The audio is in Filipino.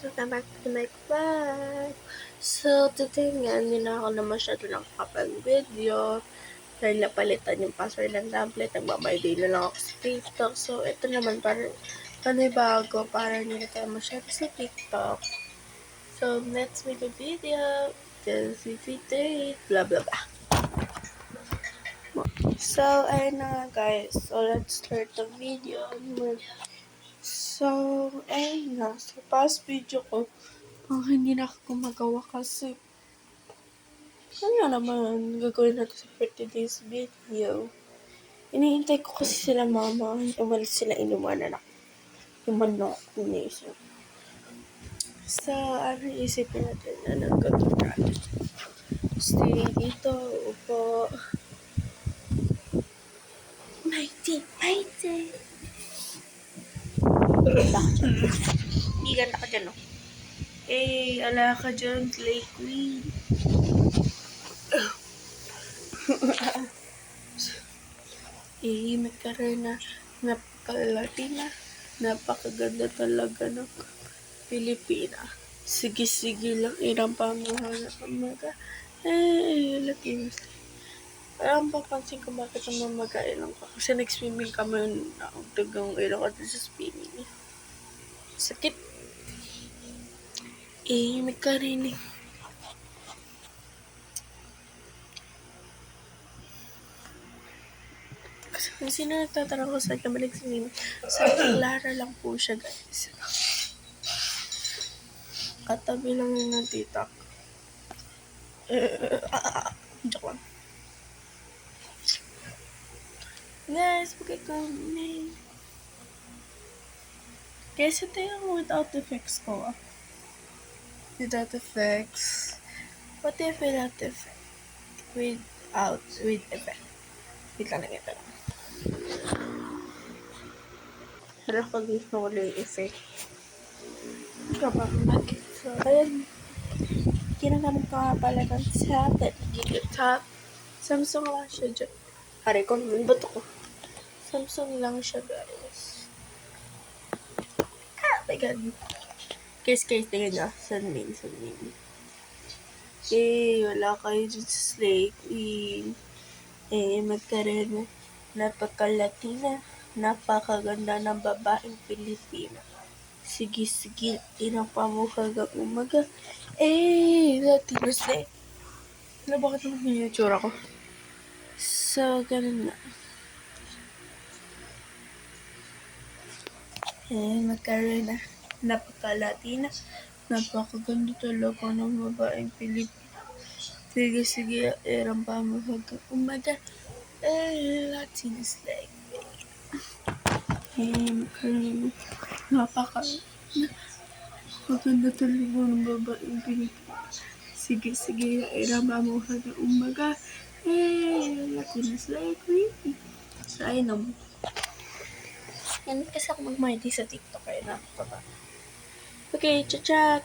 welcome back to my vlog. So, today nga, hindi na ako na masyado nakakapag-video dahil napalitan yung password ng tablet. Nagbabayday na lang ako sa TikTok. So, ito naman parang panibago para hindi na tayo masyado sa TikTok. So, let's make a video. Just date, blah blah blah. So, ayun na nga guys. So, let's start the video. So, ayun na. Sa past video ko, hindi na ako gumagawa kasi ano naman, gagawin natin sa 30 days video. Iniintay ko kasi sila mama. Umalis sila inumanan ako. Yung manok, inisip. So, ano isipin natin na nagagawin natin? Stay dito, upo. Mighty, mighty. Hindi ganda ka dyan, no? Eh, ala ka dyan, Clay Queen. May karoon na napaka-Latina. Napakaganda talaga ng Pilipina. Sige-sige lang, irang pamuhan na mga Latinos. Parang papansin ko bakit ang mamagailang ka. Kasi nag-swimming kami na ang tagang ilang ka sa swimming. Sakit. May karinig. Kung sino nagtatanong ko sa kamalig swimming, sa Clara lang po siya, guys. Katabi lang yun ng titak. Joke lang. Guys, bakit kami? Guys, ito yung without effects ko. Without effects. What if without effect? With effect. Wait lang ito lang. Hala ko gusto ko lang yung effect. Kapag bakit? So, ayan. Ginagamit ko nga pala ng tablet. Top. Samsung lang siya dyan. Pare ko naman ba ito ko? Samsung lang siya, guys. My God. Guys, tingnan nyo. Sunmin. Wala kayo dyan sa Slay Queen. Magkaroon na napaka-Latina. Napakaganda ng babaeng Pilipina. Sige, inang pamuhagang umaga. Latino Slay. Bakit naman yung tsura ko? So, ganun na. Magkaroon na napaka-Latina. Napakaganda talaga ng babaeng Pilipina. Sige, irang pamuhagang umaga. Latino Slay. Magkaroon na napakaganda talaga ng babaeng Pilipina. Sige, irang pamuhagang umaga. Latino Slay. So, ayun naman. Yan kasi ako mag-mighty sa TikTok kaya nakakaba. Okay, chat.